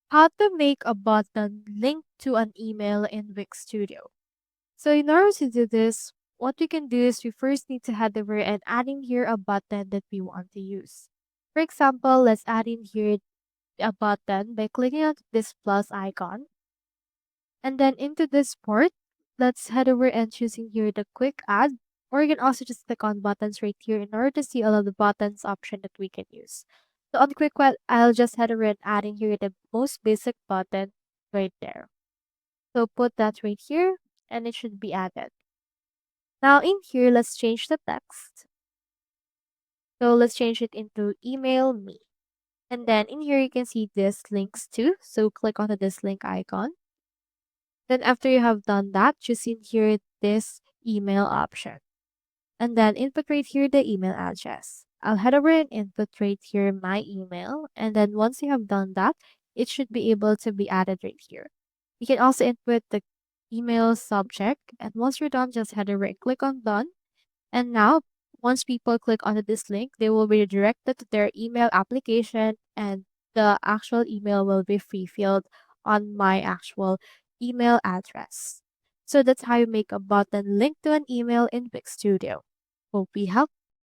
How to make a button linked to an email in Wix Studio. So in order to do this, what we can do is we first need to head over and add in here a button that we want to use. For example, let's add in here a button by clicking on this plus icon. And then into this port, let's head over and choosing here the quick add. Or you can also just click on buttons right here in order to see all of the buttons option that we can use. So on quick add, I'll just head over and add in here the most basic button right there. So put that right here and it should be added. Now in here, let's change the text. So let's change it into email me. And then in here, you can see this links to. So click on this link icon. Then after you have done that, choose in here this email option. And then input right here the email address. I'll head over and input right here my email. And then once you have done that, it should be able to be added right here. You can also input the email subject. And once you're done, just head over and click on done. And now, once people click onto this link, they will be redirected to their email application and the actual email will be free-filled on my actual email address. So that's how you make a button linked to an email in Wix Studio. Hope we helped.